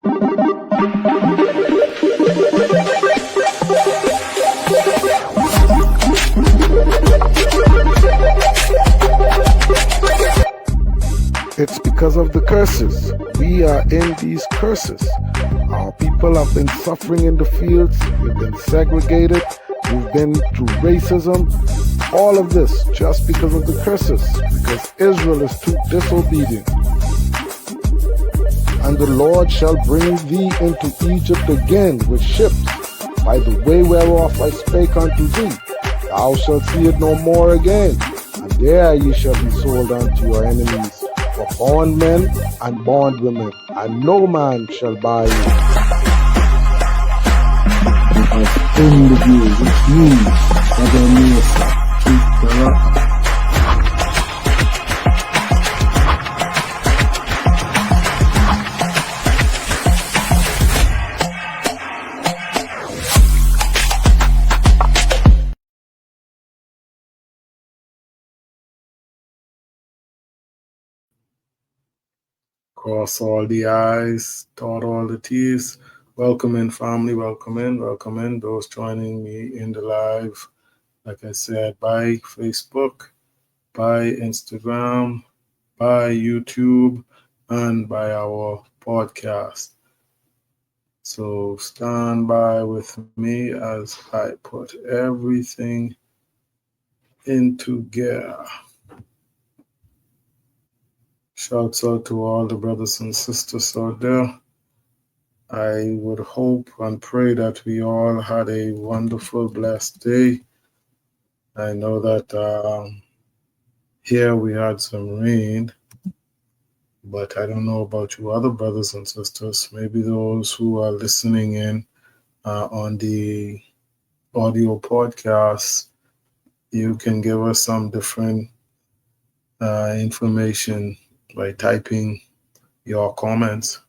It's because of the curses. We are in these curses. Our people have been suffering in the fields. We've been segregated. We've been through racism. All of this just because of the curses. Because Israel is too disobedient. And the Lord shall bring thee into Egypt again with ships, by the way whereof I spake unto thee. Thou shalt see it no more again. And there ye shall be sold unto your enemies, for bondmen and bondwomen, and no man shall buy you. In the view, which means that Amiasaf, TLROG. Cross all the I's, dot all the T's. Welcome in, family. Welcome in. Welcome in. Those joining me in the live, like I said, by Facebook, by Instagram, by YouTube, and by our podcast. So stand by with me as I put everything into gear. Shouts out to all the brothers and sisters out there. I would hope and pray that we all had a wonderful, blessed day. I know that here we had some rain, but I don't know about you other brothers and sisters. Maybe those who are listening in on the audio podcast, you can give us some different information by typing your comments.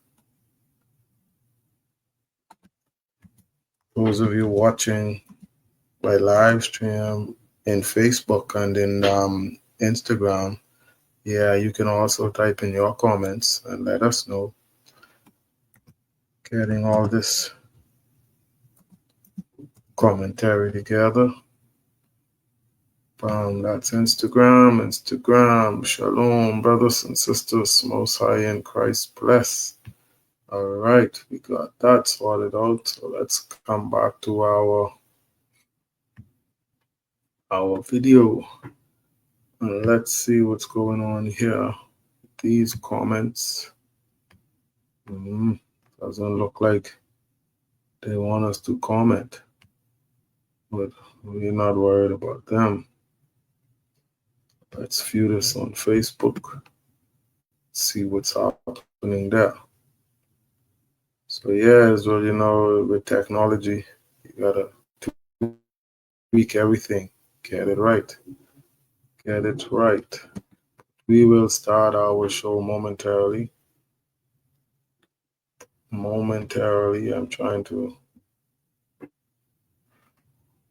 Those of you watching by live stream in Facebook and in Instagram, yeah, you can also type in your comments and let us know. Getting all this commentary together. That's Instagram. Shalom, brothers and sisters, most high in Christ bless. All right, we got that sorted out. So let's come back to our video. And let's see what's going on here. These comments. Doesn't look like they want us to comment. But we're not worried about them. Let's view this on Facebook. See what's happening there. So yeah, as well, you know, with technology, you gotta tweak everything. Get it right. Get it right. We will start our show momentarily. I'm trying to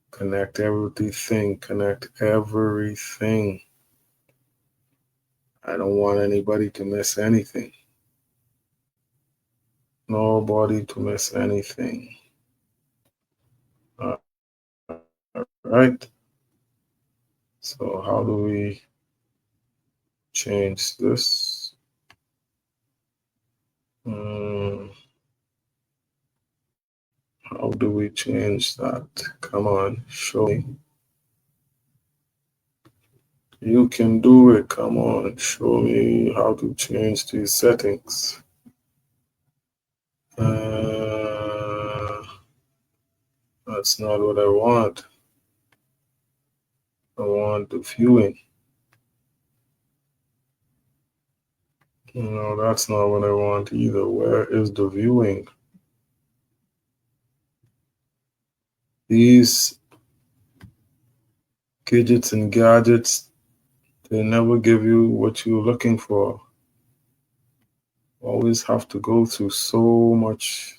connect everything. I don't want anybody to miss anything. Nobody to miss anything. All right. So how do we change this? How do we change that? Come on, show me. You can do it. Come on, show me how to change these settings. That's not what I want. I want the viewing. No, that's not what I want either. Where is the viewing? These gadgets and gadgets, they never give you what you're looking for. Always have to go through so much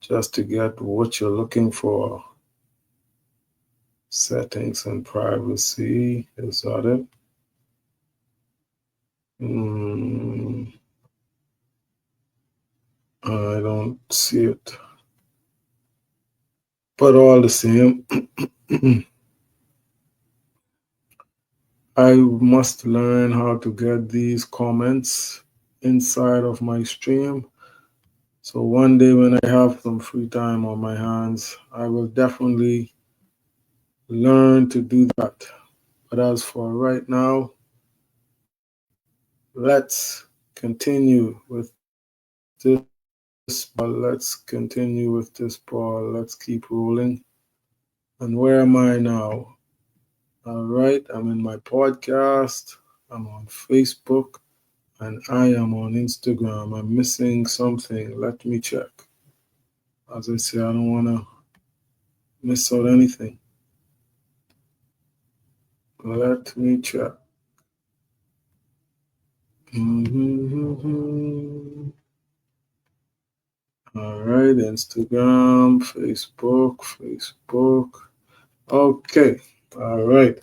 just to get what you're looking for. Settings and privacy, is that it? I don't see it. But all the same, I must learn how to get these comments inside of my stream. So one day when I have some free time on my hands, I will definitely learn to do that. But as for right now, let's continue with this ball. Let's continue with this ball. Let's keep rolling. And where am I now? All right, I'm in my podcast. I'm on Facebook. And I am on Instagram. I'm missing something. Let me check. As I say, I don't want to miss out anything. Let me check. Mm-hmm. All right, Instagram, Facebook. Okay, all right.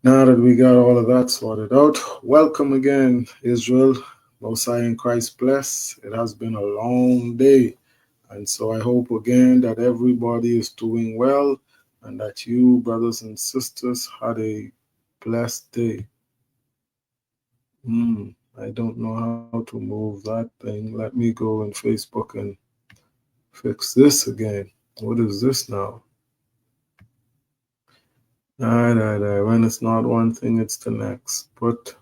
Now that we got all of that sorted out, welcome again, Israel. Most High in Christ bless. It has been a long day. And so I hope again that everybody is doing well and that you, brothers and sisters, had a blessed day. I don't know how to move that thing. Let me go on Facebook and fix this again. What is this now? When it's not one thing, it's the next. But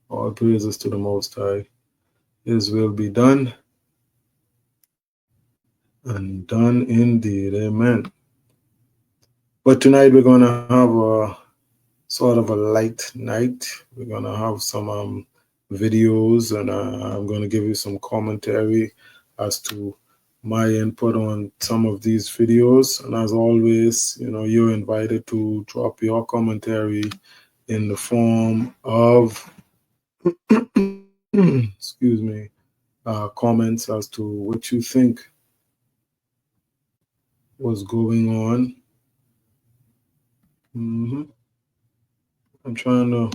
all praises to the Most High. His will be done and done indeed. Amen. But tonight we're going to have a sort of a light night. We're going to have some videos and I'm going to give you some commentary as to my input on some of these videos. And as always, you're invited to drop your commentary in the form of, excuse me, comments as to what you think was going on. I'm trying to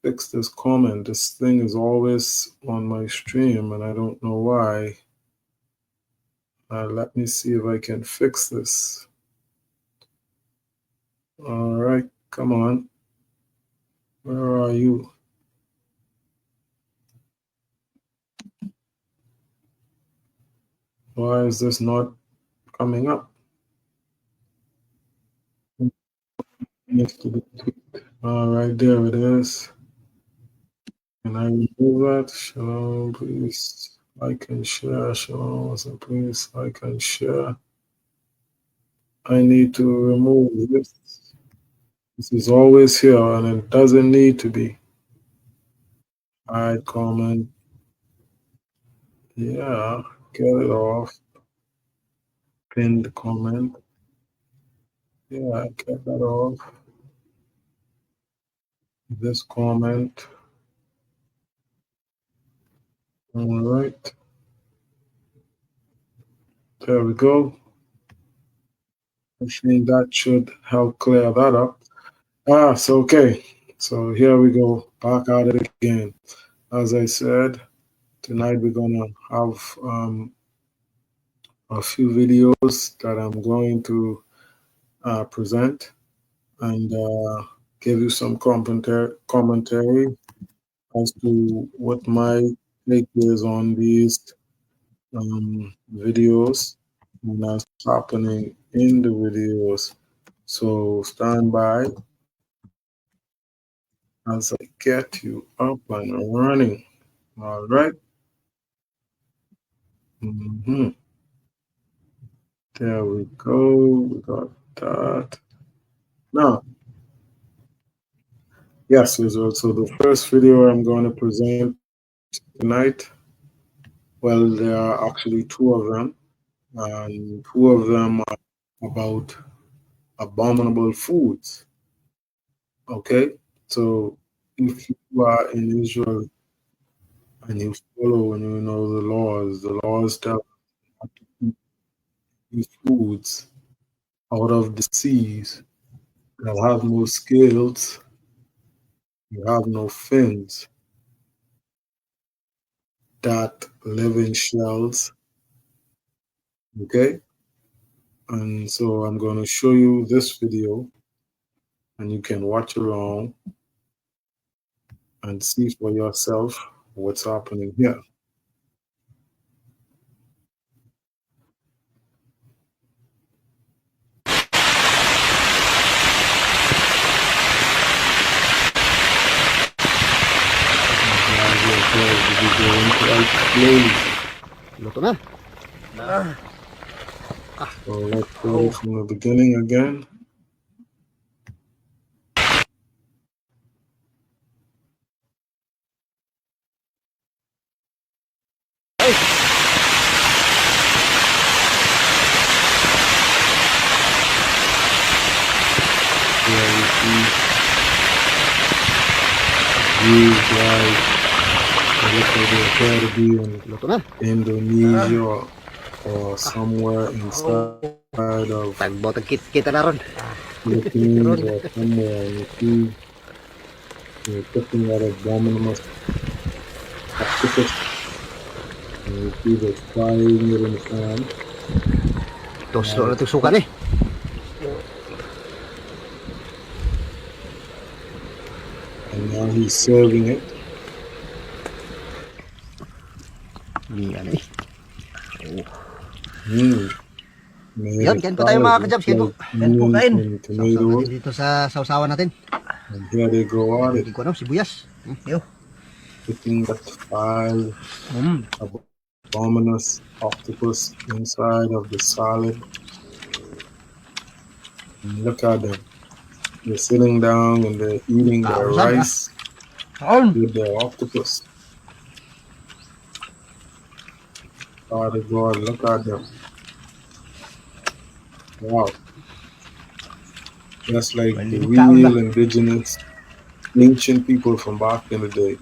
fix this comment. This thing is always on my stream and I don't know why. Let me see if I can fix this. All right, come on. Where are you? Why is this not coming up? All right, there it is. Can I remove that? Shalom, please like and share. Shalom, so please like and share. I need to remove this. This is always here and it doesn't need to be. Hide comment. Yeah, get it off. Pinned comment. Yeah, get that off. This comment. All right. There we go. I think that should help clear that up. So okay. So here we go. Back at it again. As I said, tonight we're gonna have a few videos that I'm going to present and give you some commentary as to what my take is on these videos and what's happening in the videos. So stand by as I get you up and running. All right. Mm-hmm. There we go. We got that. Now, yes, there's also the first video I'm going to present tonight. Well, there are actually two of them, and two of them are about abominable foods. Okay, so if you are in Israel and you follow and you know the laws tell not to eat these foods out of the seas that have no scales, you have no fins. that live in shells. Okay, and so I'm going to show you this video, and you can watch along and see for yourself what's happening here. Luto na. So let's go from the beginning again. These guys, they look like they appear to be in Indonesia or somewhere inside of Tagbotag kita na ron. Philippines or somewhere. You see, they're cooking that abominable octopus. And you see they're frying it in the pan. Tusok na tusukan eh. And now he's serving it. Yan eh. Yan, kain po tayo mga ka-jobs. Kain po. Kain po, kain. Tomatoes. Dito sa sausawan natin. And here they go at it. Hindi ko alam, sibuyas. Putting that fried abominous octopus inside of the salad. And look at them. They're sitting down and they're eating their rice with their octopus. Father God, look at them. Wow. That's like the real indigenous ancient people from back in the day.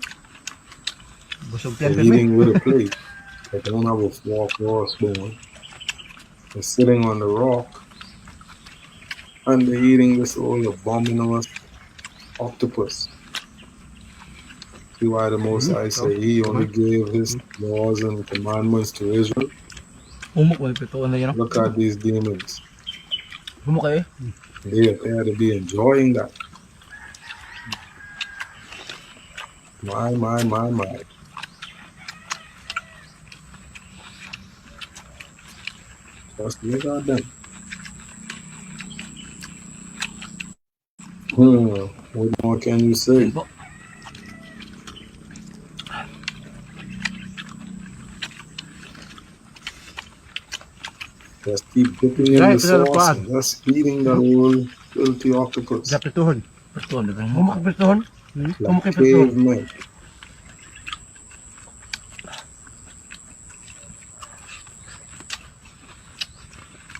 They're eating with a plate. They don't have a fork or a spoon. They're sitting on the rock and they're eating this old abominable octopus. See why the Most High say he only gave his laws and commandments to Israel? Look at these demons. They appear to be enjoying that. My. Just look at them. What more can you say? Just keep dipping in the sauce and just eating that old filthy octopus. Like cavemen.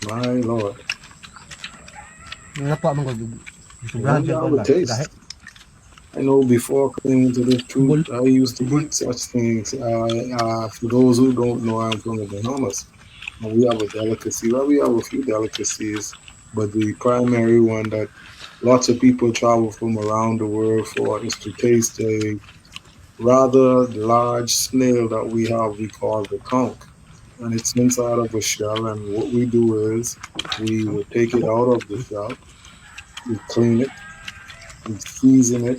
My Lord. I know before coming into this truth, I used to eat such things. For those who don't know, I'm from the Bahamas. We have a delicacy. Well, we have a few delicacies, but the primary one that lots of people travel from around the world for is to taste a rather large snail that we have. We call the conch, and it's inside of a shell. And what we do is we will take it out of the shell, we clean it, we season it.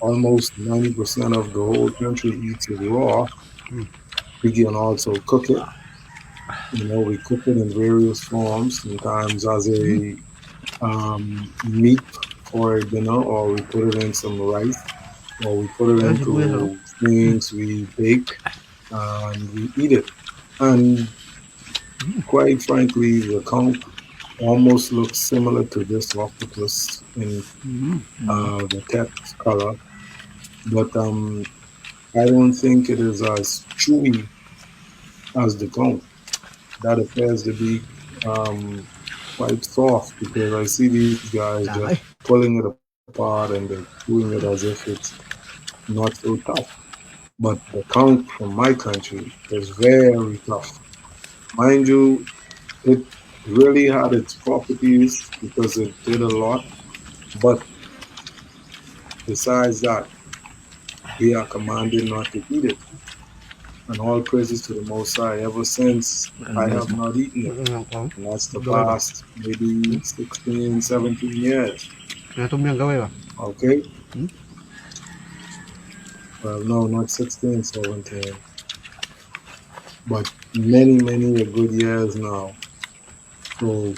Almost 90% of the whole country eats it raw. We can also cook it. We cook it in various forms, sometimes as a meat for a dinner, or we put it in some rice, or we put it into things we bake and we eat it. And quite frankly, the conch almost looks similar to this octopus in the text color, but I don't think it is as chewy as the conch. That appears to be quite soft, because I see these guys just pulling it apart and they're chewing it as if it's not so tough. But the conch from my country is very tough. Mind you, it really had its properties because it did a lot. But besides that, we are commanded not to eat it. And all praises to the Most High. Ever since I have not eaten it. And that's the Gaway ba? past maybe 16, 17 years. Natum yung gaway ba? Okay? Well, no, not 16, 17. But many, many a good years now. So,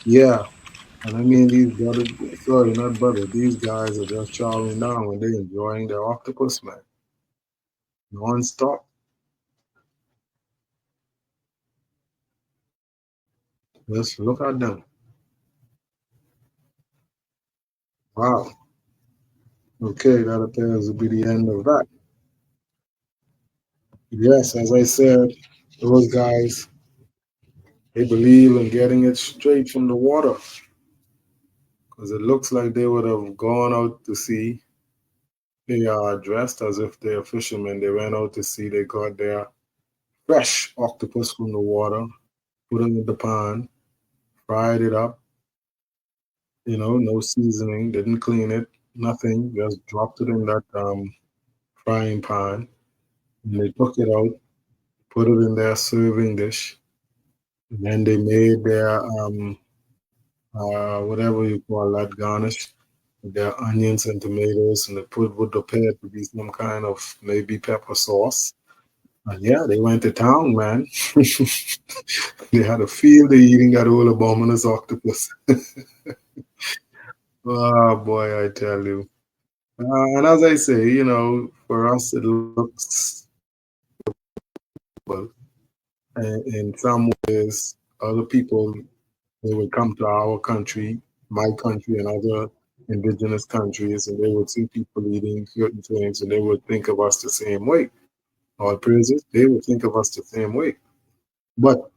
yeah. And I mean, these brothers, sorry, not brothers, these guys are just chowing down when they're enjoying their octopus, man. Non-stop. Just look at them. Wow. Okay, that appears to be the end of that. Yes, as I said, those guys, they believe in getting it straight from the water because it looks like they would have gone out to sea. They are dressed as if they're fishermen. They went out to sea. They got their fresh octopus from the water, put it in the pan, fried it up, no seasoning, didn't clean it, nothing, just dropped it in that frying pan. And they took it out, put it in their serving dish, and then they made their whatever you call that garnish with their onions and tomatoes, and they put would appear to be some kind of maybe pepper sauce. And yeah, they went to town, man. They had a field day eating that whole abominous octopus. Oh boy, I tell you. And as I say, for us it looks well. In some ways, other people they would come to our country, my country, and other indigenous countries, and they would see people eating certain things, and they would think of us the same way. All praises, they would think of us the same way. But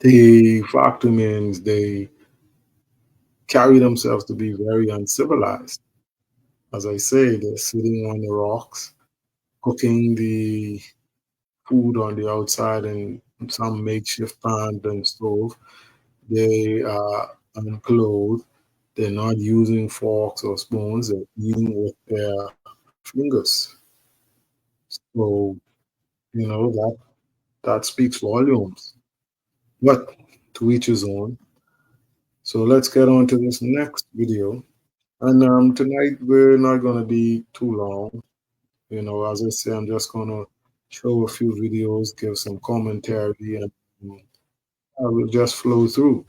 the fact remains, they carry themselves to be very uncivilized. As I say, they're sitting on the rocks, cooking the food on the outside in some makeshift pan and stove. They are unclothed. They're not using forks or spoons. They're eating with their fingers. So, that speaks volumes. But to each his own. So let's get on to this next video. And tonight we're not going to be too long. As I say, I'm just going to show a few videos, give some commentary, and I will just flow through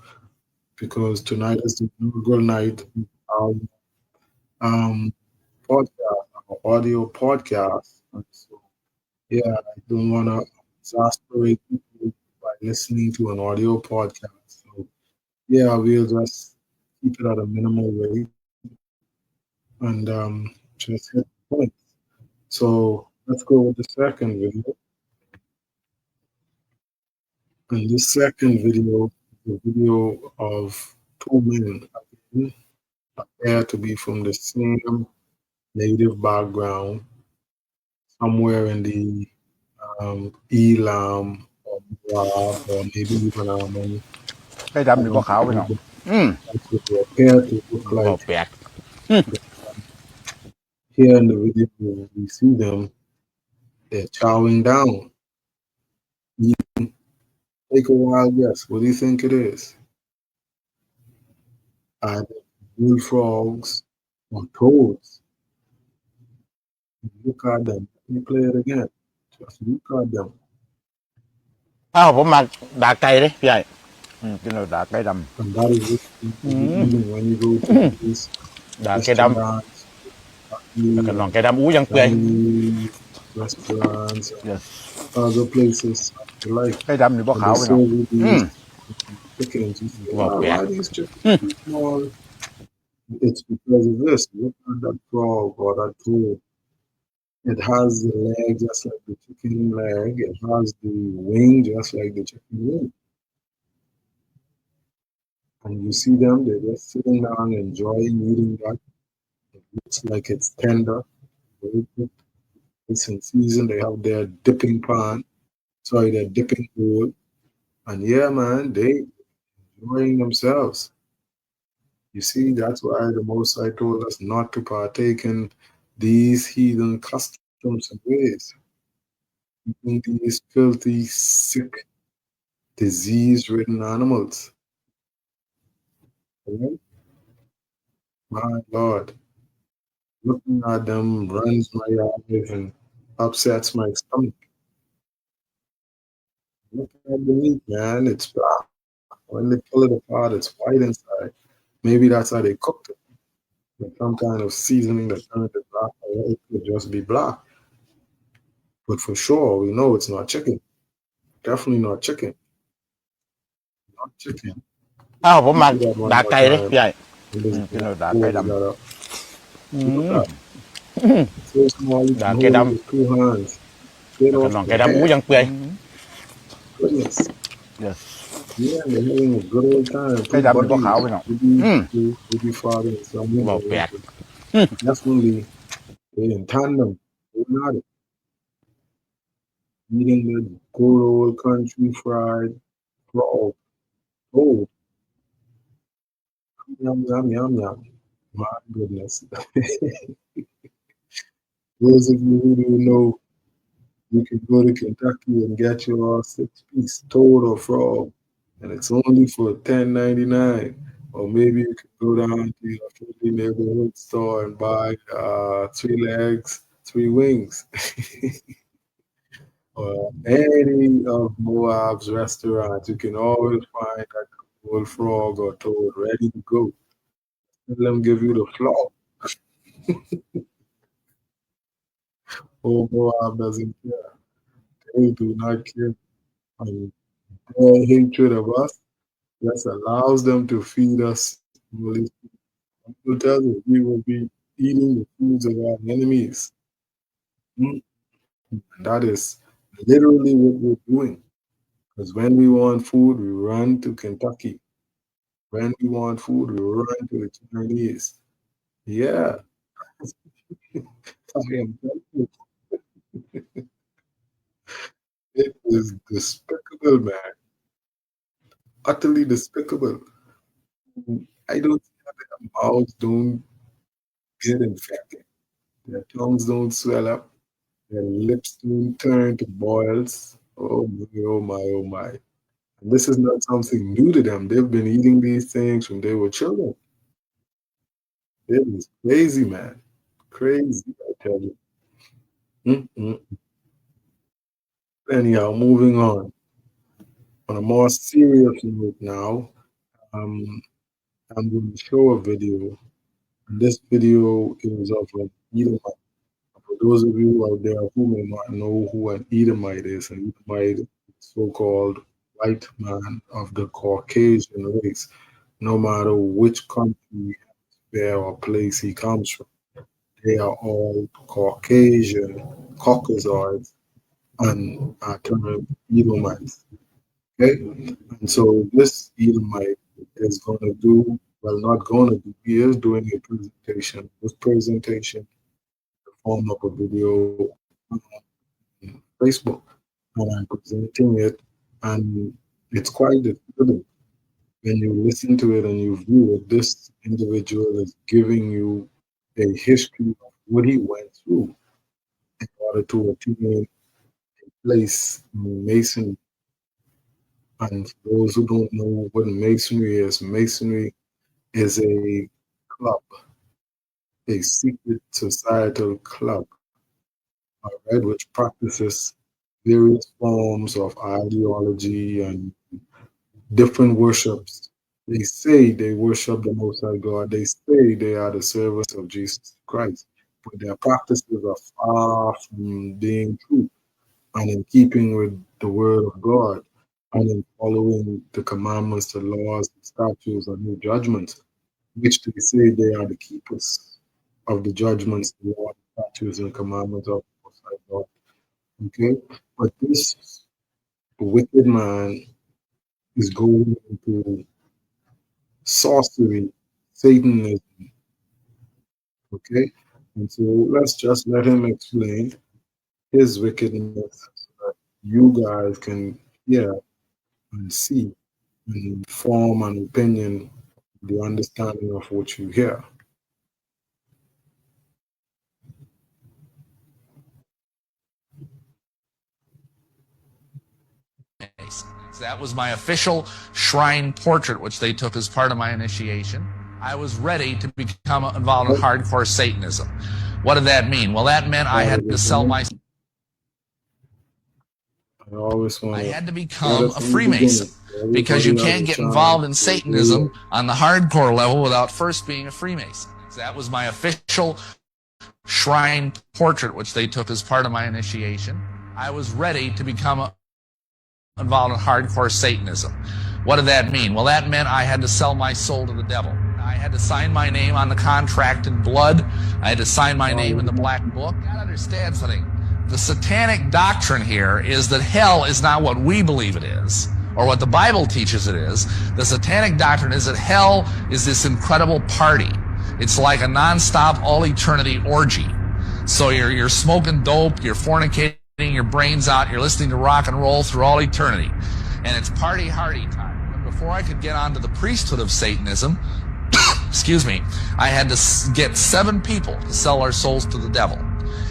because tonight is the inaugural night of um, podcast, audio podcast. And so, yeah, I don't want to exasperate people by listening to an audio podcast. So, yeah, we'll just keep it at a minimal rate and just hit the point. So, let's go with the second video. And this second video is a video of two men again, appear to be from the same native background, somewhere in the Elam or Moab or maybe even Ammon. ได้ดำหรือบ่ขาวพี่น้อง That's what they appear to look บ่ like. แปลก Here in the video, we see them, they're chowing down. Take a wild guess. What do you think it is? Either bullfrogs or toads. Look at them. Let me play it again. Just look at them. อ้าวผมมาด่าไก่เลยพี่ใหญ่กินแล้วด่าไก่ด And that is what you eating when you go to these ำด่าไก่ดำ restaurants, แล้วก็น้องไก่ดำอู้ยังเปื่อย Chinese restaurants, Yes. other places like. ไก่ดำหรือบ่ And ขาว they พี่น้อง serve you these chickens. You say, Well, "Wow, yeah. why are these chickens so small?" It's because of this. Look at that frog or that toad. It has the leg just like the chicken leg. It has the wing just like the chicken wing. And you see them, they're just sitting down enjoying eating that. It looks like it's tender. Very good. It's in season. They have their dipping pan. Sorry, their dipping bowl. And yeah, man, they enjoying themselves. You see, that's why the Most High told us not to partake in these heathen customs and ways, eating these filthy, sick, disease-ridden animals. Right? My Lord, looking at them runs my eyes and upsets my stomach. Look at the meat, man. It's black. When they pull it apart, it's white inside. Maybe that's how they cooked it. With some kind of seasoning that turned it black, or it could just be black. But for sure, we know it's not chicken. Definitely not chicken. Not chicken. อ้าวผมหมัก Do that one ดา more ไก่เลย time. พี่ใหญ่ And this พี่น้อง black ดาไก่ด gold that up. ำ Look at so small you ดา can ไก่ hold ด it with 2 hands. Straight ำแล้วก็ off น้อง the ไก่ดำอู้ head. ยังเปื่อย Goodness. yes Yeah, they're having a good old time. ไก่ Two ดำนี่ก็ขาว buddies. ไปหน่อย Would be father and son. บอกแปลก Definitely they're in tandem. They're not eating the good old country fried frog. Oh, yum, yum, yum, yum. My goodness. Those of you who don't know, you can go to Kentucky and get your 6-piece toad or frog, and it's only for $10.99. Or maybe you can go down to your friendly neighborhood store and buy 3 legs, 3 wings. Or any of Moab's restaurants, you can always find that old frog or toad ready to go. Let them give you the floor. Oh, Moab doesn't care. They do not care. And their hatred of us just allows them to feed us. Will tell you, we will be eating the foods of our enemies. Mm. That is literally what we're doing. Because when we want food, we run to Kentucky. When we want food, we run to the Chinese. Yeah, I am telling you, it is despicable, man. Utterly despicable. I don't see how their mouths don't get infected. Their tongues don't swell up. Their lips don't turn to boils. Oh my, oh my, oh my. And this is not something new to them. They've been eating these things when they were children. It is crazy, man. Crazy, I tell you. Mm-mm. Anyhow, moving on. On a more serious note now, um, I'm going to show a video. And this video is of an Edomite. For those of you out there who may not know who an Edomite is, an Edomite is so-called white man of the Caucasian race, no matter which country, sphere, or place he comes from. They are all Caucasian, Caucasoids, and are termed Edomites. Okay? And so this Edomite is going to do, well, not going to do, he is doing a presentation. This presentation, the form of a video on Facebook, and I'm presenting it, and it's quite disturbing. When you listen to it and you view it, this individual is giving you a history of what he went through in order to attain a place in Masonry. And for those who don't know what Masonry is a club, a secret societal club, all right, which practices various forms of ideology and different worships. They say they worship the Most High God. They say they are the servants of Jesus Christ, but their practices are far from being true and in keeping with the Word of God and in following the commandments, the laws, the statutes, and the judgments, which they say they are the keepers of the judgments, the laws, the statutes, and commandments of the Most High God. Okay, but this wicked man is going into sorcery, Satanism. Okay, and so let's just let him explain his wickedness so that you guys can hear and see and form an opinion, the understanding of what you hear. Freemason. That was my official shrine portrait, which they took as part of my initiation. I was ready to become involved in hardcore Satanism. What did that mean? Well, that meant I had to sell my... I had to become a Freemason, because you can't get involved in Satanism on the hardcore level without first being a Freemason. That was my official shrine portrait, which they took as part of my initiation. I was ready to become involved in hardcore Satanism. What did that mean? Well, that meant I had to sell my soul to the devil. I had to sign my name on the contract in blood. I had to sign my name in the black book. You gotta understand something. The satanic doctrine here is that hell is not what we believe it is, or what the Bible teaches it is. The satanic doctrine is that hell is this incredible party. It's like a nonstop, all-eternity orgy. So you're smoking dope, you're fornicating your brains out, you're listening to rock and roll through all eternity. And it's party hardy time. But before I could get onto the priesthood of Satanism, excuse me, I had to get 7 people to sell our souls to the devil.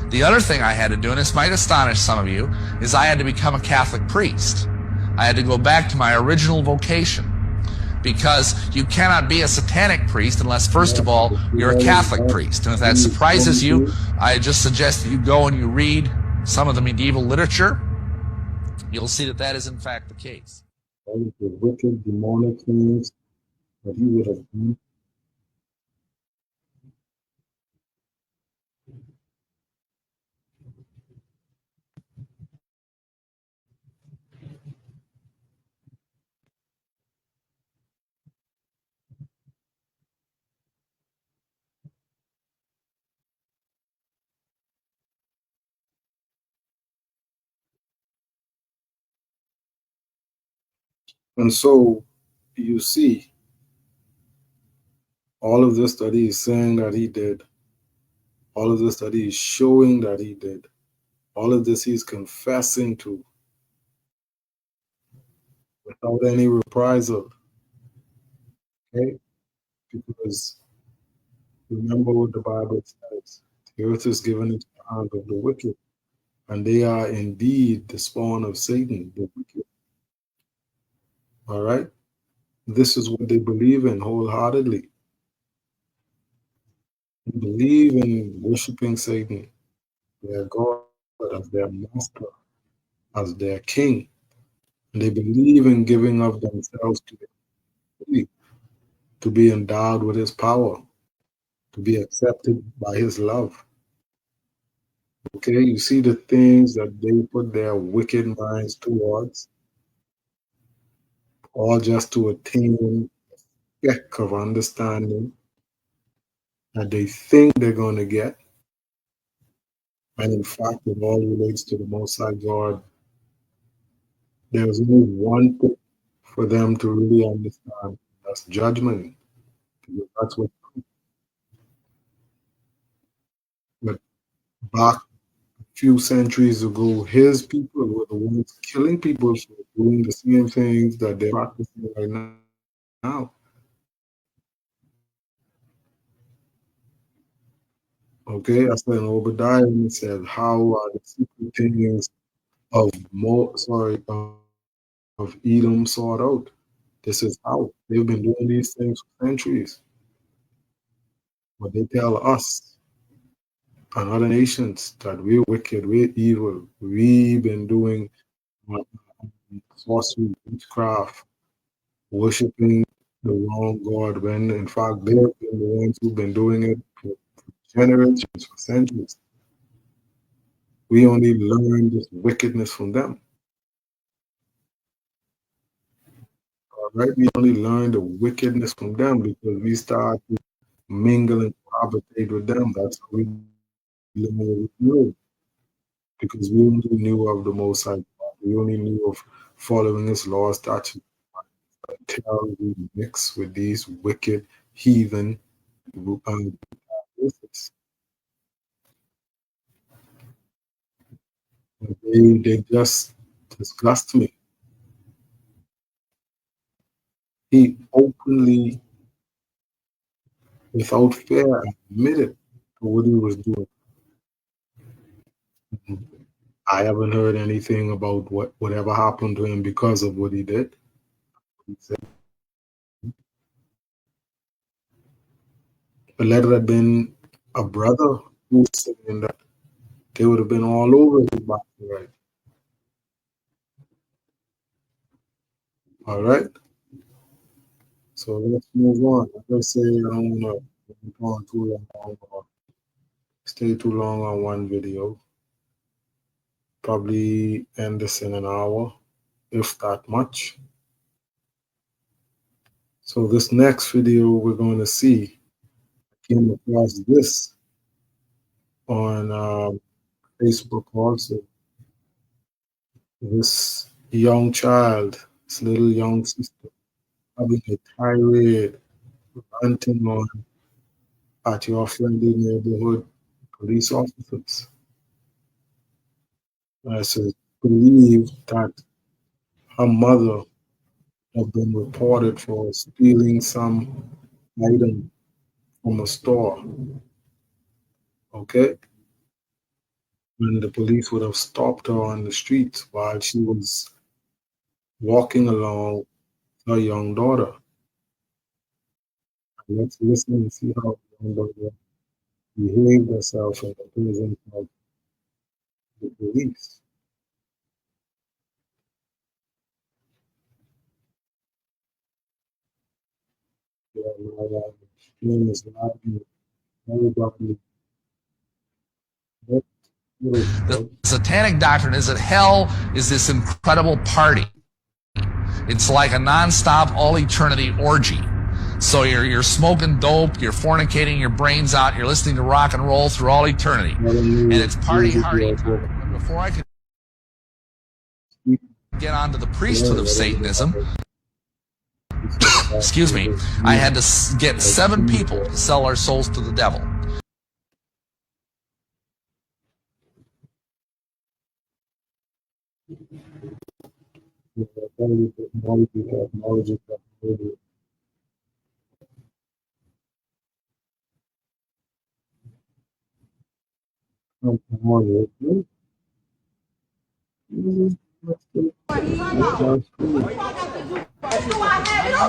The other thing I had to do, and this might astonish some of you, is I had to become a Catholic priest. I had to go back to my original vocation, because you cannot be a satanic priest unless, first of all, you're a Catholic priest. And if that surprises you, I just suggest that you go and you read some of the medieval literature. You'll see that that is in fact the case. All of the wicked, demonic things that he would have done. And so you see, all of this that he is saying that he did, all of this that he is showing that he did, all of this he's confessing to without any reprisal. Okay? Because remember what the Bible says, the earth is given into the hands of the wicked, and they are indeed the spawn of Satan, the wicked. All right? This is what they believe in wholeheartedly. They believe in worshiping Satan, their God, as their master, as their king. And they believe in giving up themselves to him, to be endowed with his power, to be accepted by his love. Okay, you see the things that they put their wicked minds towards, all just to attain a speck of understanding that they think they're going to get. And in fact, it all relates to the Most High God. There's only one thing for them to really understand. That's judgment. Because that's what. But back a few centuries ago, his people were the ones killing people for doing the same things that they're practicing right now. Okay, I said in Obadiah, and it said, "How are the secret things of of Edom sought out?" This is how they've been doing these things for centuries. But they tell us and other nations that we're wicked, we're evil, we've been doing sorcery, witchcraft, worshiping the wrong God, when in fact they've been the ones who've been doing it for generations, for centuries. We only learn this wickedness from them. All right, we only learn the wickedness from them because we start to mingle and cohabitate with them. That's how we learn what we knew. Because we only knew of the Most High God. We only knew of following His laws, statutes, until we mix with these wicked heathen races. They just disgust me. He openly, without fear, admitted to what he was doing. I haven't heard anything about whatever happened to him because of what he did. But let it have been a brother who's saying that, they would have been all over his body, right? All right. So let's move on. Like I say, I don't want to go on too long or stay too long on one video. Probably end this in an hour, if that much. So this next video we're going to see, I came across this on Facebook also. This young child, this little young sister, having a tirade, ranting on at your friendly neighborhood police officers. I said, believe that her mother had been reported for stealing some item from a store. Okay? And the police would have stopped her on the street while she was walking along her young daughter. Let's listen and see how the young daughter behaved herself in the presence of the police. Yeah, my name is Rodney. Everybody, The satanic doctrine is that hell is this incredible party. It's like a nonstop, all eternity orgy. So you're smoking dope, you're fornicating your brains out, you're listening to rock and roll through all eternity, and it's party hardy time. But before I could get onto the priesthood of Satanism, excuse me, I had to get 7 people to sell our souls to the devil. Don't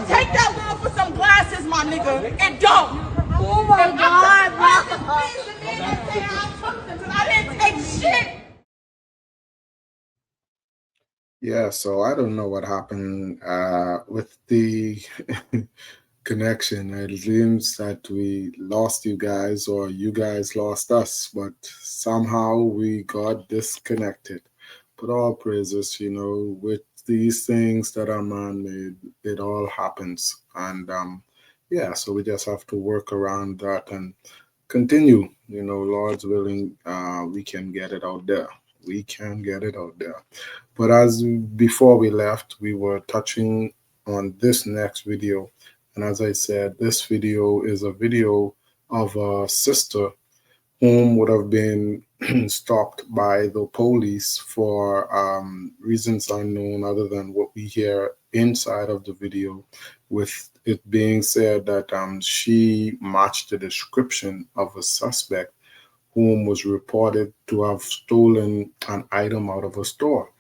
take that one for some glasses, my nigga. It don't. Oh my God, I didn't take shit. Yeah, so I don't know what happened with the connection. It seems that we lost you guys or you guys lost us, but somehow we got disconnected. But all praises, with these things that are man-made, it all happens. And yeah, so we just have to work around that and continue. Lord's willing, we can get it out there. We can get it out there. But as before we left, we were touching on this next video. And as I said, this video is a video of a sister whom would have been stopped by the police for reasons unknown other than what we hear inside of the video, with it being said that she matched the description of a suspect whom was reported to have stolen an item out of a store.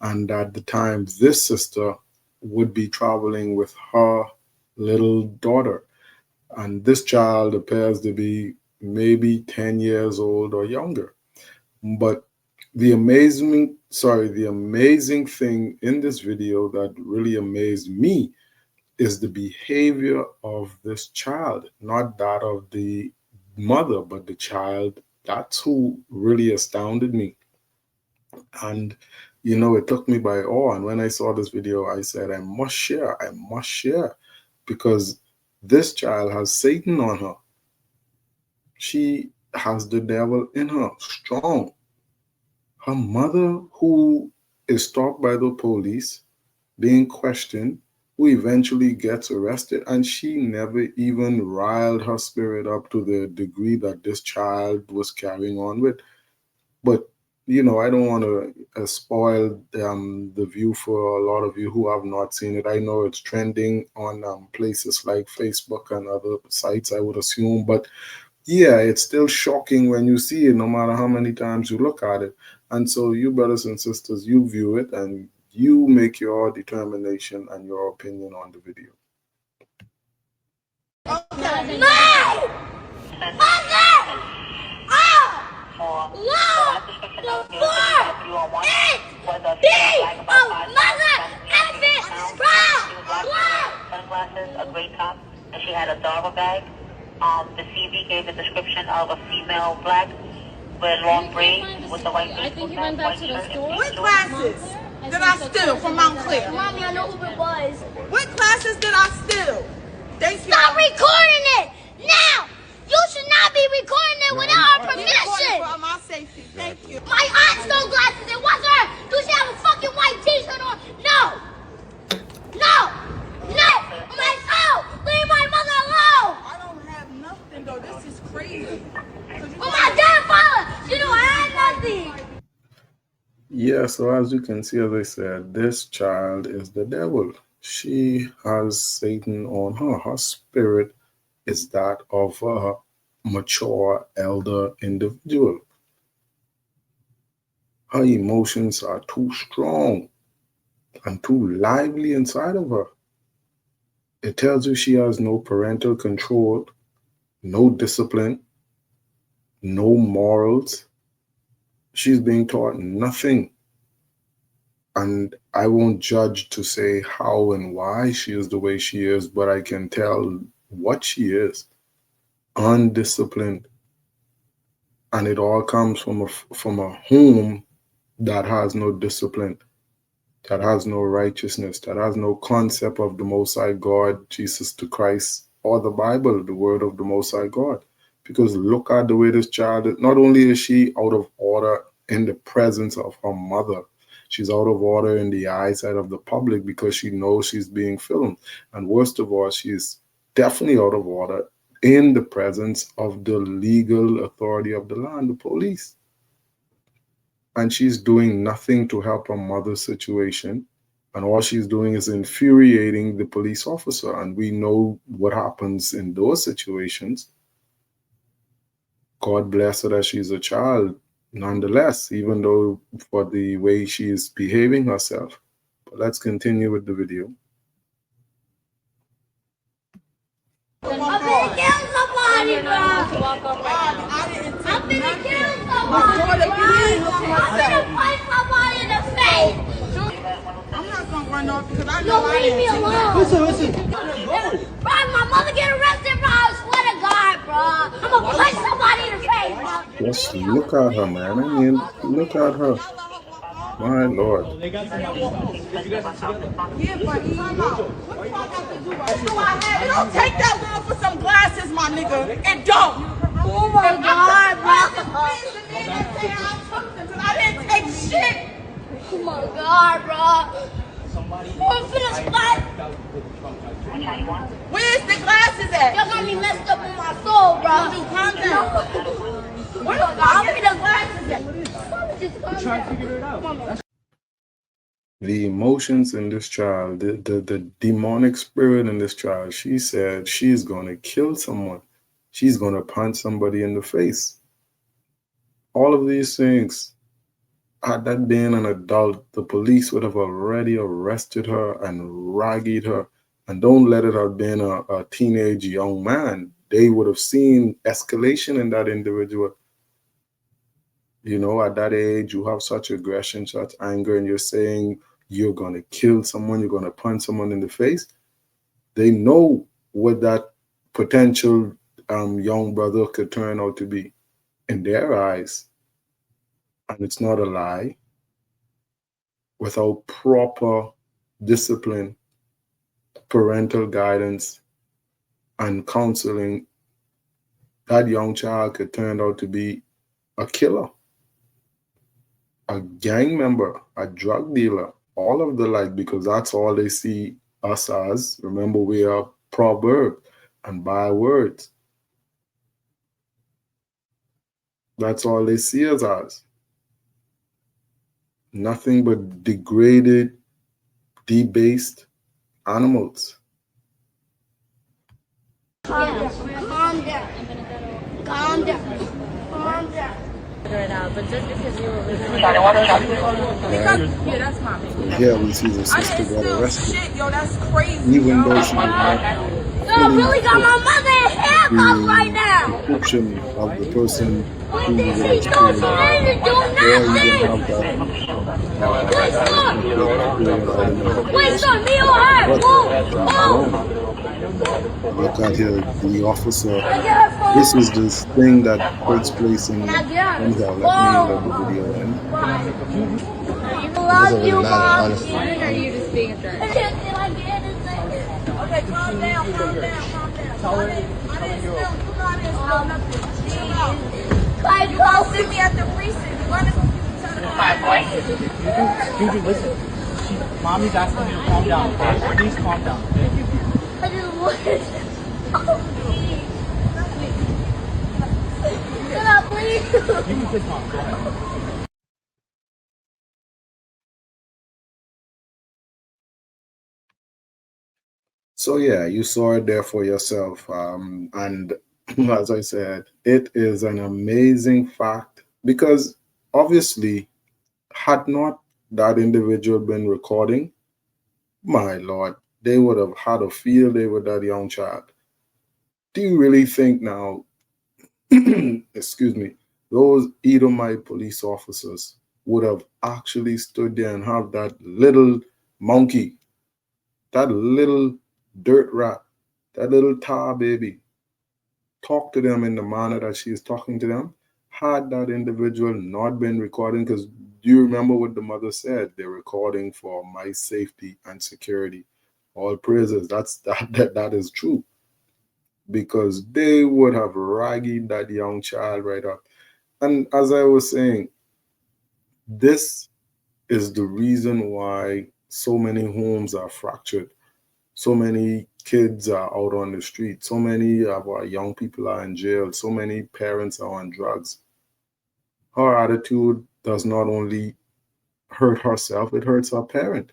And at the time, this sister would be traveling with her little daughter. And this child appears to be maybe 10 years old or younger. But the amazing thing in this video that really amazed me is the behavior of this child, not that of the mother, but the child. That's who really astounded me. And it took me by awe. And when I saw this video, I said, I must share, because this child has Satan on her. She has the devil in her, strong. Her mother, who is stopped by the police, being questioned, who eventually gets arrested, and she never even riled her spirit up to the degree that this child was carrying on with. But I don't want to spoil the view for a lot of you who have not seen it. I know it's trending on places like Facebook and other sites, I would assume, but yeah, it's still shocking when you see it, no matter how many times you look at it. And so, you brothers and sisters, you view it and you make your determination and your opinion on the video. Okay. No! Mother! Oh! Lord! The 4! 8! B! Oh, mother! Elephant! Bro! Sunglasses, a gray top, and she had a dogger bag. The CV gave the description of a female black with long braids with the white I think he went back to the store. What classes did I steal from Mount Clear? Mommy, I know who it was. What classes did I steal? Thank you. Stop recording it now! You should not be recording it without our permission. For my safety. Thank you. My aunt stole glasses. It wasn't her. Do she have a fucking white t-shirt on? No! No! No! I'm like, oh, leave my mother alone! I don't have nothing though. This is crazy. Oh, my dad, father! She don't have nothing. Yeah, so as you can see, as I said, this child is the devil. She has Satan on her. Her spirit is that of a mature elder individual. Her emotions are too strong and too lively inside of her. It tells you she has no parental control, no discipline, no morals. She's being taught nothing. And I won't judge to say how and why she is the way she is, but I can tell what she is. Undisciplined. And it all comes from a home that has no discipline, that has no righteousness, that has no concept of the Most High God, Jesus the Christ, or the Bible, the word of the Most High God. Because look at the way this child is. Not only is she out of order in the presence of her mother, she's out of order in the eyesight of the public because she knows she's being filmed. And worst of all, she's definitely out of order in the presence of the legal authority of the land, the police. And she's doing nothing to help her mother's situation. And all she's doing is infuriating the police officer. And we know what happens in those situations. God bless her that she's a child, nonetheless, even though for the way she is behaving herself. But let's continue with the video. I'm gonna kill somebody, bro. I'm gonna kill somebody, bro. I'm gonna punch somebody in the face. I'm not gonna run off because I No, know I leave me didn't. alone. Listen. Bro, if my mother get arrested, bro, I swear to God, bro. I'm gonna punch somebody in the face, bro. Just look at her, man. I mean, look at her. My Lord. Yeah, but time out. What do I got to do? It don't take that long for some glasses, my nigga. It don't. Oh my God, bro. I didn't take shit. Oh my God, bro. I'm finna splat. Where's the glasses at? Y'all got me messed up in my soul, bro. Dude, calm down. Where the glasses at? Just calm down. The emotions in this child, the demonic spirit in this child, she said she's going to kill someone. She's going to punch somebody in the face. All of these things, had that been an adult, the police would have already arrested her and raggied her. And don't let it have been a teenage young man. They would have seen escalation in that individual. You know, at that age, you have such aggression, such anger, and you're saying you're going to kill someone, you're going to punch someone in the face. They know what that potential young brother could turn out to be in their eyes. And it's not a lie. Without proper discipline, parental guidance, and counseling, that young child could turn out to be a killer, a gang member, a drug dealer, all of the like, because that's all they see us as. Remember, we are proverb and bywords. That's all they see us as. Nothing but degraded, debased animals. Calm down. Calm down. Calm down. Calm down. Right out, but just because you were with me. Yeah, that's my baby. Here we see the I sister didn't got steal arrested, shit, yo. That's crazy, even yo. though she did not Yo, fully Billy got fit my mother in handcuffs right the now. description of the person Wait, who this would he have told me sprayed they didn't do or even nothing. have that Wait, son. liquid spraying item in her Wait, possession. son, me or her. But she was Move, wrong. And look at here, the officer. Can I get her This phone? is this thing that takes place Can I in. get her Anyhow, let me let the phone? video end. It doesn't really matter, honestly. Or you just being a jerk? Can I get it? Okay, calm down, calm down, calm down. I didn't steal, you know I didn't steal nothing. Chill out. You gonna see me at the precinct. You're gonna Juju, listen. Mommy's asking you to calm down. Please calm down. I just want it. Oh, please. Can I please? You can take mom. Go ahead. So yeah, you saw it there for yourself. And as I said, it is an amazing fact because obviously, had not that individual been recording, my Lord, they would have had a field day with that young child. Do you really think now, excuse me, those Edomite police officers would have actually stood there and have that little monkey, that little dirt rat, that little tar baby, talk to them in the manner that she is talking to them? Had that individual not been recording, because do you remember what the mother said? They're recording for my safety and security. All praises. That is true. Because they would have raggied that young child right up. And as I was saying, this is the reason why so many homes are fractured. So many kids are out on the street. So many of our young people are in jail. So many parents are on drugs. Her attitude does not only hurt herself, it hurts her parent.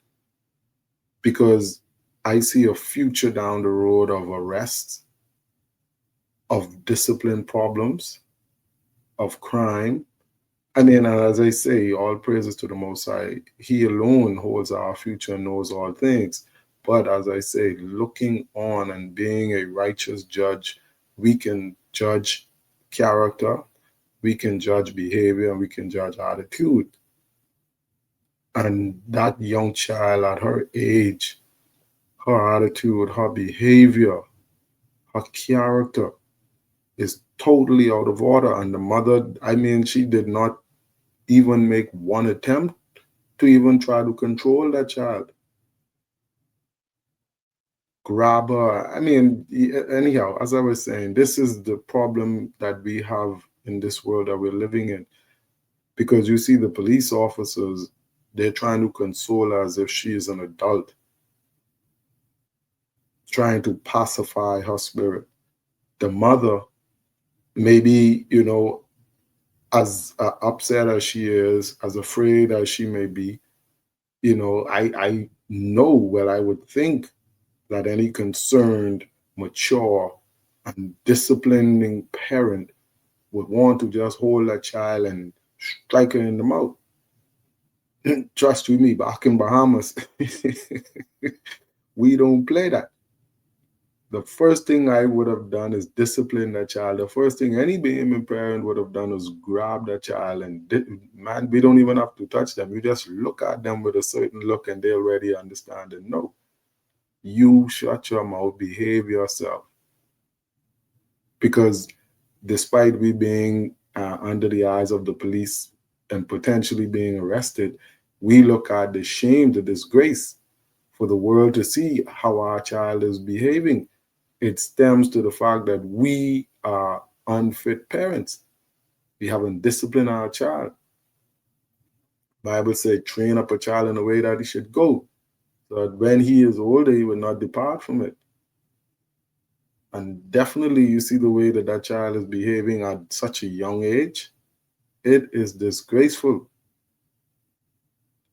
Because I see a future down the road of arrests, of discipline problems, of crime. I mean, as I say, all praises to the Most High. He alone holds our future and knows all things. But as I say, looking on and being a righteous judge, we can judge character, we can judge behavior, and we can judge attitude. And that young child at her age, her attitude, her behavior, her character is totally out of order. And the mother, I mean, she did not even make one attempt to even try to control that child. Grab her. I mean, anyhow, as I was saying, this is the problem that we have in this world that we're living in. Because you see the police officers, they're trying to console her as if she is an adult, trying to pacify her spirit. The mother, maybe, as upset as she is, as afraid as she may be, I know, well, I would think that any concerned, mature, and disciplining parent would want to just hold that child and strike her in the mouth. Trust you me, back in Bahamas, we don't play that. The first thing I would have done is discipline that child. The first thing any Bahamian parent would have done is grab that child and, man, we don't even have to touch them. You just look at them with a certain look and they already understand and know. You shut your mouth, behave yourself. Because despite we being under the eyes of the police and potentially being arrested, we look at the shame, the disgrace for the world to see how our child is behaving. It stems to the fact that we are unfit parents. We haven't disciplined our child. Bible said, train up a child in the way that he should go, so that when he is older, he will not depart from it. And definitely you see the way that that child is behaving at such a young age. It is disgraceful.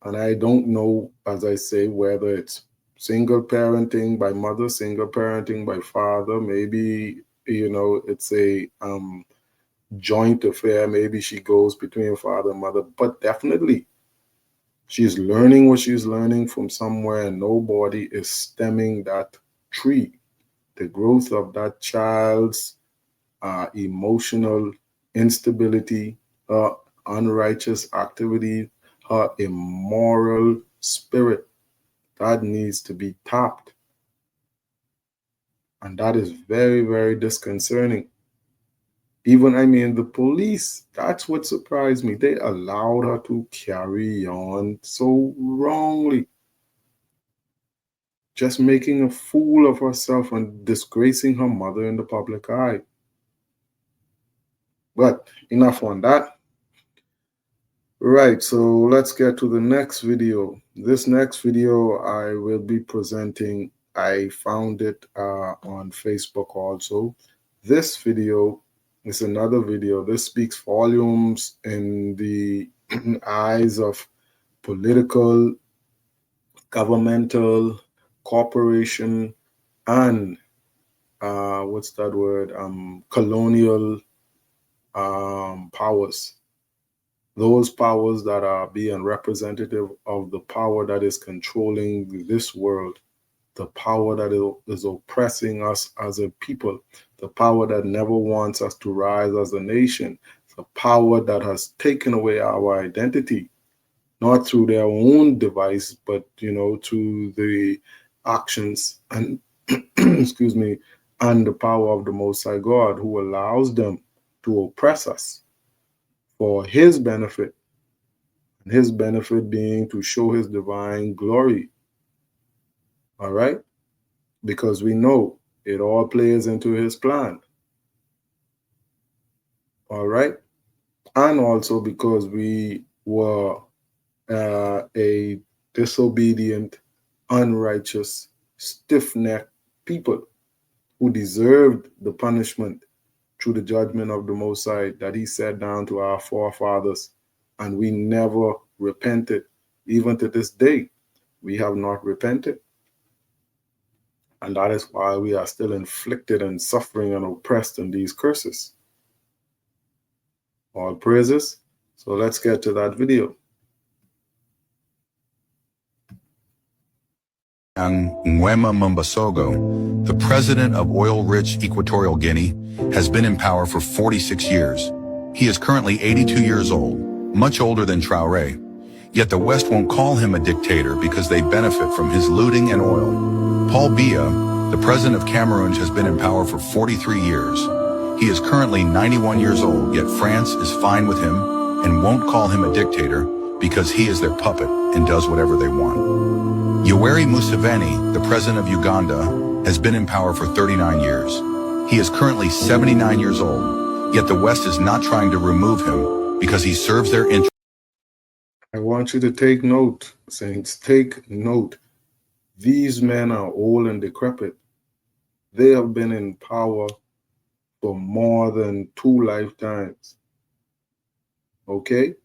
And I don't know, as I say, whether it's single parenting by mother, single parenting by father, maybe, it's a joint affair. Maybe she goes between father and mother, but definitely she's learning what she's learning from somewhere, and nobody is stemming that tree. The growth of that child's emotional instability, her unrighteous activity, her immoral spirit, that needs to be tapped. And that is very, very disconcerting. Even, I mean, the police, that's what surprised me. They allowed her to carry on so wrongly, just making a fool of herself and disgracing her mother in the public eye. But enough on that. Right, so let's get to the next video. This next video I will be presenting, I found it on Facebook also. This video is another video. This speaks volumes in the eyes of political, governmental, corporation, and what's that word? Colonial powers. Those powers that are being representative of the power that is controlling this world, the power that is oppressing us as a people, the power that never wants us to rise as a nation, the power that has taken away our identity, not through their own device, but, you know, through the actions and, excuse me, and the power of the Most High God, who allows them to oppress us for his benefit, and his benefit being to show his divine glory. All right? Because we know it all plays into his plan. All right? And also because we were a disobedient, unrighteous, stiff-necked people who deserved the punishment through the judgment of the Most High that he set down to our forefathers, and we never repented. Even to this day, we have not repented. And that is why we are still inflicted and suffering and oppressed in these curses. All praises. So let's get to that video. Nguema Mumbasogo, the president of oil-rich Equatorial Guinea, has been in power for 46 years. He is currently 82 years old, much older than Traoré. Yet the West won't call him a dictator because they benefit from his looting and oil. Paul Biya, the president of Cameroon, has been in power for 43 years. He is currently 91 years old, yet France is fine with him and won't call him a dictator because he is their puppet and does whatever they want. Yoweri Museveni, the president of Uganda, has been in power for 39 years. He is currently 79 years old, yet the West is not trying to remove him because he serves their interests. I want you to take note, saints, take note. These men are old and decrepit. They have been in power for more than 2 lifetimes. Okay?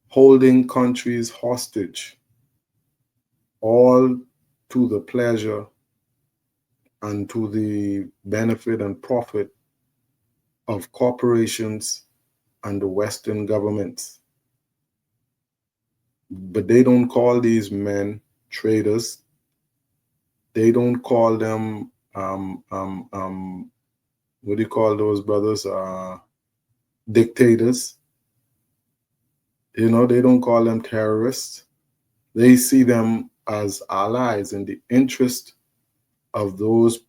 Holding countries hostage, all to the pleasure and to the benefit and profit of corporations and the Western governments. But they don't call these men traitors. They don't call them, what do you call those brothers? Dictators. You know, they don't call them terrorists. They see them as allies in the interest of those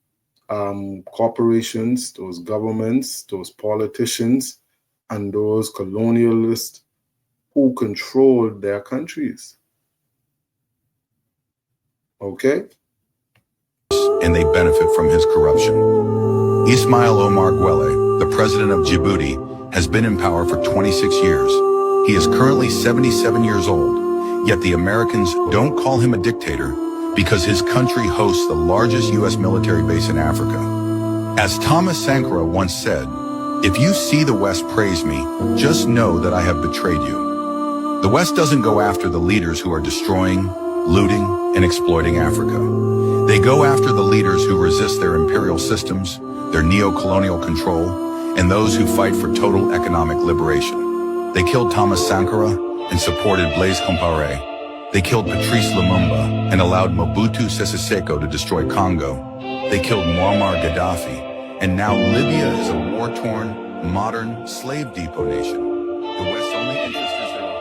corporations, those governments, those politicians, and those colonialists who controlled their countries. Okay? And they benefit from his corruption. Ismail Omar Guelleh, the president of Djibouti, has been in power for 26 years. He is currently 77 years old, yet the Americans don't call him a dictator because his country hosts the largest U.S. military base in Africa. As Thomas Sankara once said, "If you see the West praise me, just know that I have betrayed you." The West doesn't go after the leaders who are destroying, looting, and exploiting Africa. They go after the leaders who resist their imperial systems, their neo-colonial control, and those who fight for total economic liberation. They killed Thomas Sankara and supported Blaise Compaoré. They killed Patrice Lumumba and allowed Mobutu Sese Seko to destroy Congo. They killed Muammar Gaddafi, and now Libya is a war-torn, modern slave depot nation. The West's only interest is their own.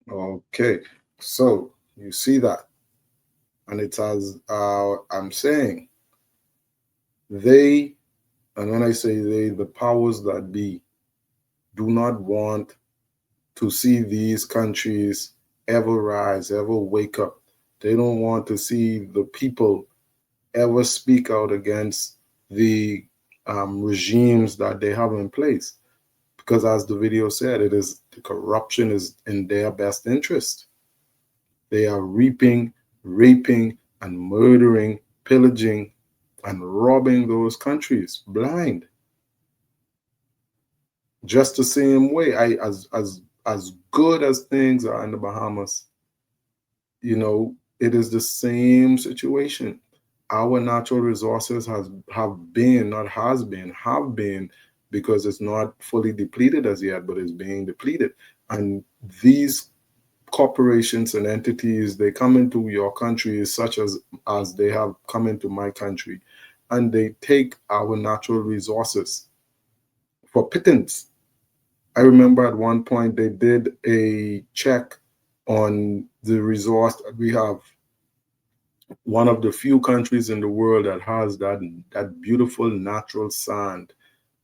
Okay, so you see that, and it's as I'm saying, they, and when I say they, the powers that be, do not want to see these countries ever rise, ever wake up. They don't want to see the people ever speak out against the regimes that they have in place. Because as the video said, it is the corruption is in their best interest. They are reaping, raping, and murdering, pillaging, and robbing those countries blind. Just the same way, as good as things are in the Bahamas, you know, it is the same situation. Our natural resources have been, because it's not fully depleted as yet, but it's being depleted. And these corporations and entities, they come into your country such as they have come into my country, and they take our natural resources for pittance. I remember at one point they did a check on the resource that we have. One of the few countries in the world that has that beautiful natural sand.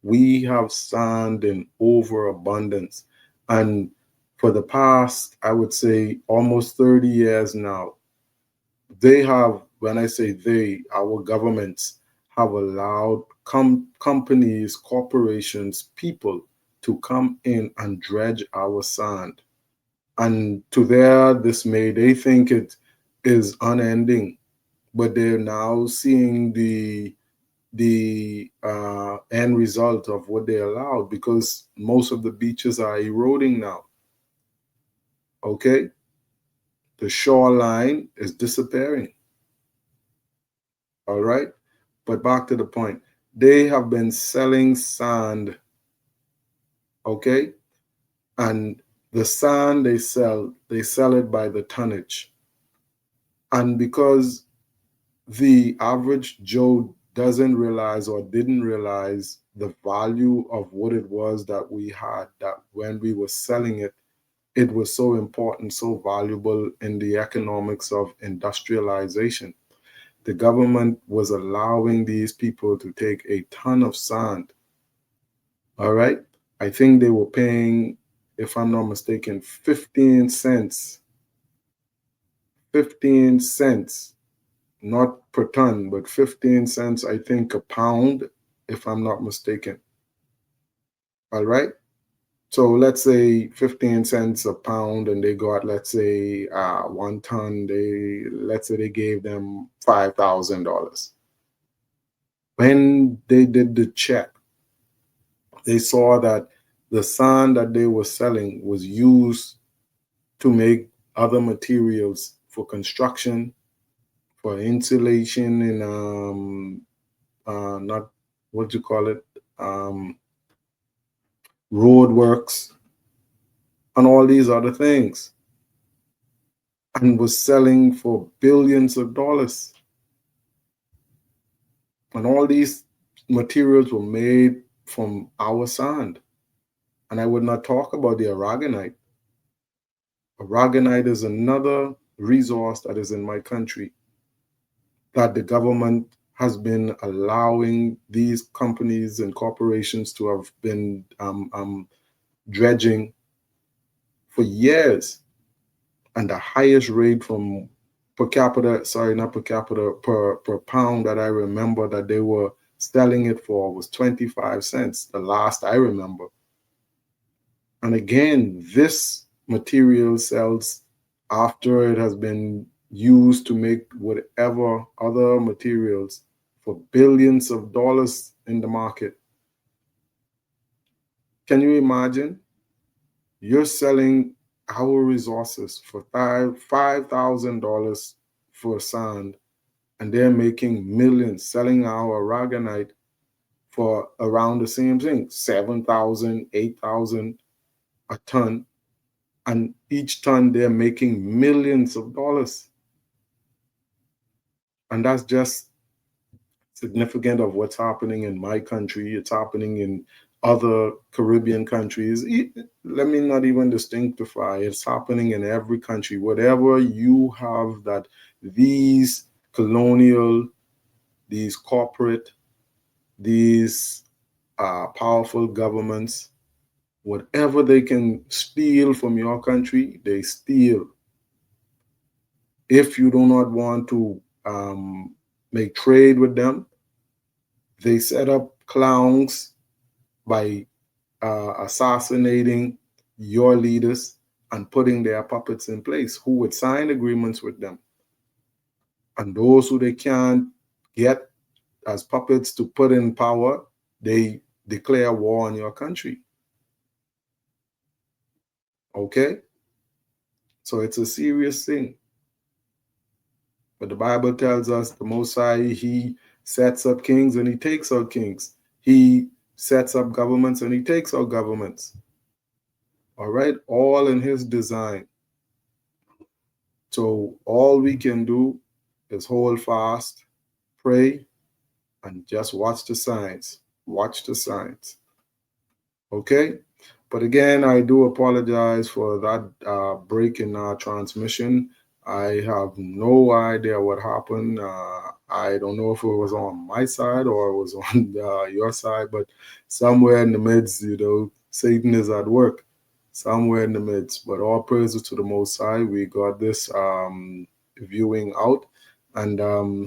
We have sand in overabundance. And for the past, I would say, almost 30 years now, they have, when I say they, our governments have allowed companies, corporations, people to come in and dredge our sand. And to their dismay, they think it is unending, but they're now seeing the end result of what they allowed, because most of the beaches are eroding now. Okay, the shoreline is disappearing. All right, but back to the point, they have been selling sand. Okay, and the sand they sell it by the tonnage, and because the average Joe doesn't realize or didn't realize the value of what it was that we had, that when we were selling it, it was so important, so valuable in the economics of industrialization. The government was allowing these people to take a ton of sand. All right. I think they were paying, if I'm not mistaken, 15 cents. 15 cents, not per ton, but 15 cents, I think, a pound, if I'm not mistaken. All right. So let's say 15 cents a pound, and they got, let's say, 1 ton. Let's say they gave them $5,000. When they did the check, they saw that the sand that they were selling was used to make other materials for construction, for insulation, and not what you call it, road works, and all these other things, and was selling for billions of dollars. And all these materials were made from our sand. And I would not talk about the aragonite. Aragonite is another resource that is in my country that the government has been allowing these companies and corporations to have been dredging for years. And the highest rate from per capita, sorry, not per capita, per pound that I remember that they were selling it for was 25 cents, the last I remember. And again, this material sells after it has been used to make whatever other materials for billions of dollars in the market. Can you imagine? You're selling our resources for $5,000 for sand, and they're making millions selling our aragonite for around the same thing, 7,000, 8,000 a ton. And each ton they're making millions of dollars. And that's just significant of what's happening in my country. It's happening in other Caribbean countries. Let me not even distinctify. It's happening in every country. Whatever you have that these colonial, these corporate, these powerful governments, whatever they can steal from your country, they steal. If you do not want to make trade with them, they set up clowns by assassinating your leaders and putting their puppets in place who would sign agreements with them. And those who they can't get as puppets to put in power, they declare war on your country. Okay? So it's a serious thing. But the Bible tells us the Most High, he sets up kings and he takes out kings. He sets up governments and he takes out governments. All right? All in his design. So all we can do is hold fast, pray, and just watch the signs. Watch the signs. Okay? But again, I do apologize for that break in our transmission. I have no idea what happened. I don't know if it was on my side or it was on your side, but somewhere in the midst, Satan is at work. Somewhere in the midst. But all praises to the Most High. We got this viewing out. And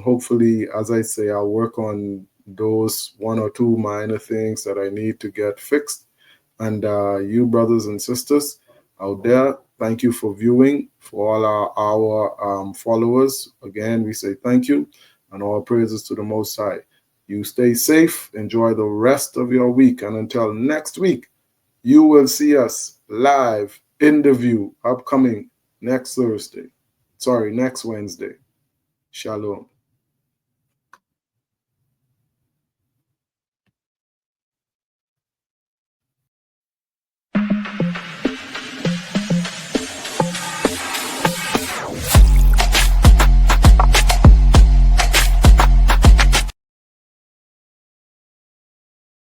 hopefully, as I say, I'll work on those one or two minor things that I need to get fixed. And you brothers and sisters out there, thank you for viewing. For all our followers, again, we say thank you and all praises to the Most High. You stay safe, enjoy the rest of your week, and until next week, you will see us live in the view upcoming next Wednesday. Shalom.